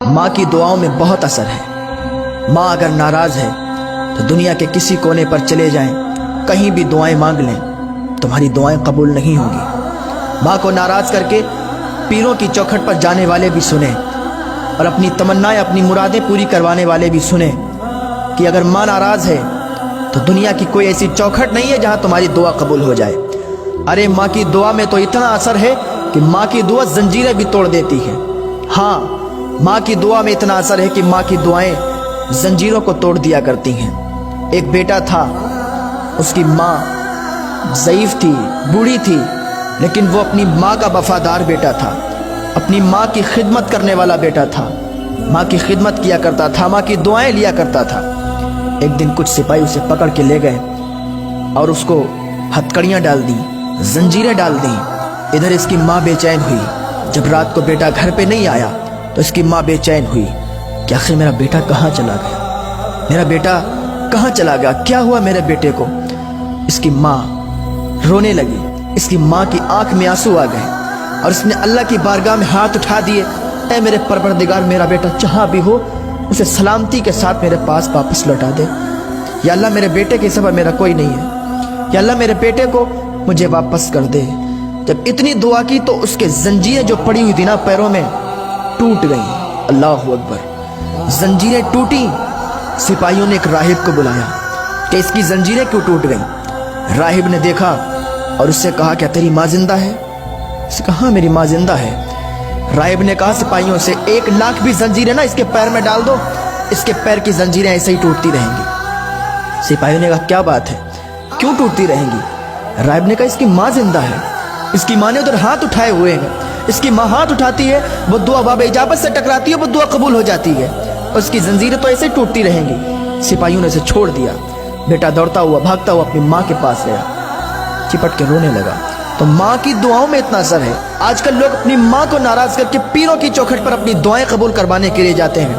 ماں کی دعاؤں میں بہت اثر ہے۔ ماں اگر ناراض ہے تو دنیا کے کسی کونے پر چلے جائیں، کہیں بھی دعائیں مانگ لیں، تمہاری دعائیں قبول نہیں ہوں گی۔ ماں کو ناراض کر کے پیروں کی چوکھٹ پر جانے والے بھی سنیں، اور اپنی تمنائیں، اپنی مرادیں پوری کروانے والے بھی سنیں کہ اگر ماں ناراض ہے تو دنیا کی کوئی ایسی چوکھٹ نہیں ہے جہاں تمہاری دعا قبول ہو جائے۔ ارے ماں کی دعا میں تو اتنا اثر ہے کہ ماں کی دعا زنجیریں بھی توڑ دیتی ہے۔ ہاں، ماں کی دعا میں اتنا اثر ہے کہ ماں کی دعائیں زنجیروں کو توڑ دیا کرتی ہیں۔ ایک بیٹا تھا، اس کی ماں ضعیف تھی، بوڑھی تھی، لیکن وہ اپنی ماں کا وفادار بیٹا تھا، اپنی ماں کی خدمت کرنے والا بیٹا تھا، ماں کی خدمت کیا کرتا تھا، ماں کی دعائیں لیا کرتا تھا۔ ایک دن کچھ سپاہی اسے پکڑ کے لے گئے اور اس کو ہتکڑیاں ڈال دیں، زنجیریں ڈال دیں۔ ادھر اس کی ماں بے چین ہوئی۔ جب رات کو بیٹا گھر پہ نہیں آیا تو اس کی ماں بے چین ہوئی کہ آخر میرا بیٹا کہاں چلا گیا، میرا بیٹا کہاں چلا گیا، کیا ہوا میرے بیٹے کو۔ اس کی ماں رونے لگی، اس کی ماں کی آنکھ میں آنسو آ گئے اور اس نے اللہ کی بارگاہ میں ہاتھ اٹھا دیے، اے میرے پروردگار، میرا بیٹا جہاں بھی ہو اسے سلامتی کے ساتھ میرے پاس واپس لوٹا دے۔ یا اللہ، میرے بیٹے کے سوا میرا کوئی نہیں ہے، یا اللہ میرے بیٹے کو مجھے واپس کر دے۔ جب اتنی دعا کی تو اس کے زنجیریں جو پڑی ہوئی تھی نا پیروں میں، ٹوٹ گئیں۔ اللہ اکبر، زنجیریں ٹوٹی۔ سپاہیوں نے ایک راہب کو بلایا کہ اس کی زنجیریں کیوں ٹوٹ گئیں۔ راہب نے دیکھا اور اس سے کہا، کیا تیری ماں زندہ ہے؟ اس نے کہا، ہاں میری ماں زندہ ہے۔ راہب نے کہا سپاہیوں سے، 1,00,000 بھی زنجیریں نا اس کے پیر میں ڈال دو، اس کے پیر کی زنجیریں ایسے ہی ٹوٹتی رہیں گی۔ سپاہیوں نے کہا، کیا بات ہے، کیوں ٹوٹتی رہیں گی؟ راہب نے کہا، اس کی ماں زندہ ہے، اس کی ماں نے ادھر ہاتھ اٹھائے ہوئے ہیں، اس کی ماں ہاتھ اٹھاتی ہے، وہ دعا باب اجابت سے ٹکراتی ہے، وہ دعا قبول ہو جاتی ہے، اس کی زنجیریں تو ایسے ٹوٹتی رہیں گی۔ سپاہیوں نے اسے چھوڑ دیا۔ بیٹا دوڑتا ہوا، بھاگتا ہوا اپنی ماں کے پاس گیا، چپٹ کے رونے لگا۔ تو ماں کی دعاؤں میں اتنا اثر ہے۔ آج کل لوگ اپنی ماں کو ناراض کر کے پیروں کی چوکھٹ پر اپنی دعائیں قبول کروانے کے لیے جاتے ہیں۔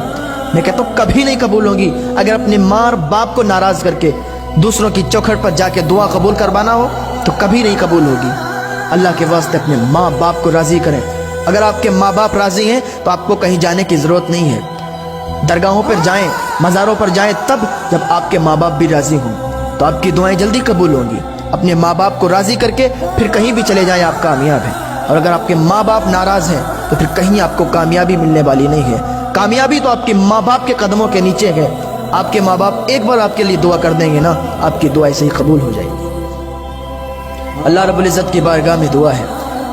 میں کہتا ہوں کبھی نہیں قبول ہوگی۔ اگر اپنے ماں اور باپ کو ناراض کر کے دوسروں کی چوکھٹ پر جا کے دعا قبول کروانا ہو تو کبھی نہیں قبول ہوگی۔ اللہ کے واسطے اپنے ماں باپ کو راضی کریں۔ اگر آپ کے ماں باپ راضی ہیں تو آپ کو کہیں جانے کی ضرورت نہیں ہے۔ درگاہوں پر جائیں، مزاروں پر جائیں تب جب آپ کے ماں باپ بھی راضی ہوں تو آپ کی دعائیں جلدی قبول ہوں گی۔ اپنے ماں باپ کو راضی کر کے پھر کہیں بھی چلے جائیں، آپ کامیاب ہیں۔ اور اگر آپ کے ماں باپ ناراض ہیں تو پھر کہیں آپ کو کامیابی ملنے والی نہیں ہے۔ کامیابی تو آپ کے ماں باپ کے قدموں کے نیچے ہے۔ آپ کے ماں باپ ایک بار آپ کے لیے دعا کر دیں گے نا، آپ کی دعا ایسے ہی قبول ہو جائے گی۔ اللہ رب العزت کی بارگاہ میں دعا ہے،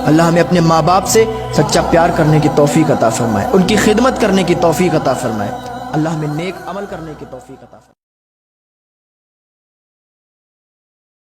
اللہ ہمیں اپنے ماں باپ سے سچا پیار کرنے کی توفیق عطا فرمائے، ان کی خدمت کرنے کی توفیق عطا فرمائے، اللہ ہمیں نیک عمل کرنے کی توفیق عطا فرمائے۔